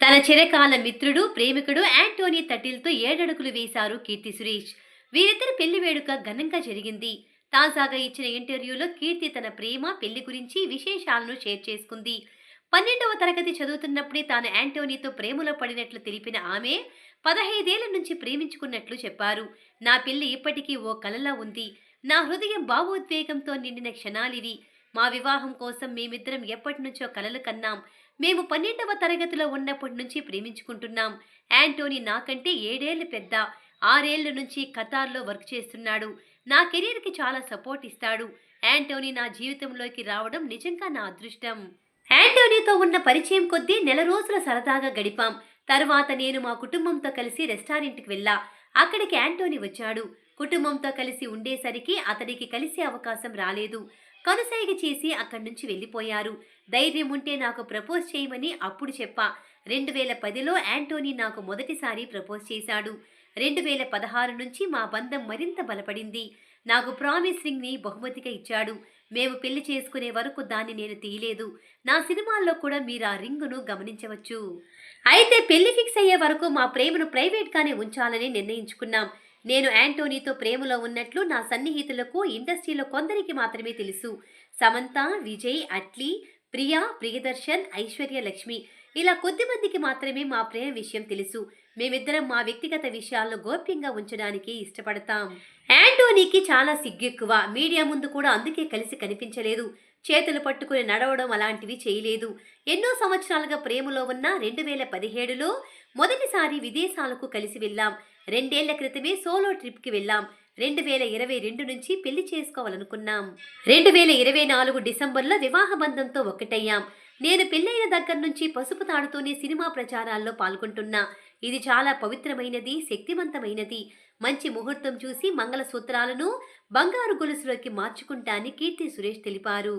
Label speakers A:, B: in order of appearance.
A: తన చిరకాల మిత్రుడు, ప్రేమికుడు యాంటోనీ తటిల్‌తో 7 అడుగులు వేశారు కీర్తి సురేష్. వీరిద్దరి పెళ్లి వేడుక ఘనంగా జరిగింది. తాజాగా ఇచ్చిన ఇంటర్వ్యూలో కీర్తి తన ప్రేమ, పెళ్లి గురించి విశేషాలను షేర్ చేసుకుంది. 12వ తరగతి చదువుతున్నప్పుడే తాను యాంటోనీతో ప్రేమలో పడినట్లు తెలిపిన ఆమె, 15 ఏళ్ల నుంచి ప్రేమించుకున్నట్లు చెప్పారు. నా పెళ్లి ఇప్పటికీ ఓ కలలా ఉంది. నా హృదయం భావోద్వేగంతో నిండిన క్షణాలివి. మా వివాహం కోసం మేమిద్దరం ఎప్పటినుంచో కలలు కన్నాం. మేము 12వ తరగతిలో ఉన్నప్పటి నుంచి ప్రేమించుకుంటున్నాం. యాంటోనీ నాకంటే 7 ఏళ్లు పెద్ద. 6 ఏళ్ల నుంచి ఖతార్‌లో వర్క్ చేస్తున్నాడు. నా కెరీర్‌కి చాలా సపోర్ట్ ఇస్తాడు. యాంటోనీ నా జీవితంలోకి రావడం నిజంగా నా అదృష్టం. యాంటోనీతో ఉన్న పరిచయం కొద్దీ నెల రోజులు సరదాగా గడిపాం. తర్వాత నేను మా కుటుంబంతో కలిసి రెస్టారెంట్‌కి వెళ్ళా. అక్కడికి యాంటోనీ వచ్చాడు. కుటుంబంతో కలిసి ఉండేసరికి అతడికి కలిసే అవకాశం రాలేదు. కనుసైగ చేసి అక్కడి నుంచి వెళ్ళిపోయారు. ధైర్యం ఉంటే నాకు ప్రపోజ్ చేయమని అప్పుడు చెప్పా. 2010లో యాంటోనీ నాకు మొదటిసారి ప్రపోజ్ చేశాడు. 2016 నుంచి మా బంధం మరింత బలపడింది. నాకు ప్రామిస్ రింగ్‌ని బహుమతిగా ఇచ్చాడు. మేము పెళ్లి చేసుకునే వరకు దాన్ని నేను తీయలేదు. నా సినిమాల్లో కూడా మీరు ఆ రింగును గమనించవచ్చు. అయితే పెళ్లి ఫిక్స్ అయ్యే వరకు మా ప్రేమను ప్రైవేట్‌గానే ఉంచాలని నిర్ణయించుకున్నాం. నేను యాంటోనీతో ప్రేమలో ఉన్నట్లు నా సన్నిహితులకు, ఇండస్ట్రీలో కొందరికి మాత్రమే తెలుసు. సమంత, విజయ్, అట్లీ, ప్రియా, ప్రియదర్శన్, ఐశ్వర్య లక్ష్మి ఇలా కొద్దిమందికి మాత్రమే మా ప్రేమ విషయం తెలుసు. మేమిద్దరం మా వ్యక్తిగత విషయాలను గోప్యంగా ఉంచడానికి ఇష్టపడతాం. యాంటోనీకి చాలా సిగ్గెక్కువ. మీడియా ముందు కూడా అందుకే కలిసి కనిపించలేదు. చేతులు పట్టుకుని నడవడం అలాంటివి చేయలేదు. ఎన్నో సంవత్సరాలుగా ప్రేమలో ఉన్న 2017లో మొదటిసారి విదేశాలకు కలిసి వెళ్ళాం. 2 ఏళ్ల క్రితమే సోలో ట్రిప్‌కి వెళ్ళాం. 2022 నుంచి పెళ్లి చేసుకోవాలనుకున్నాం. 2024 డిసెంబర్‌లో వివాహ బంధంతో ఒక్కటయ్యాం. నేను పెళ్లైన దగ్గర నుంచి పసుపు తాడుతోనే సినిమా ప్రచారాల్లో పాల్గొంటున్నా. ఇది చాలా పవిత్రమైనది, శక్తివంతమైనది. మంచి ముహూర్తం చూసి మంగళసూత్రాలను బంగారు గొలుసులోకి మార్చుకుంటా అని కీర్తి సురేష్ తెలిపారు.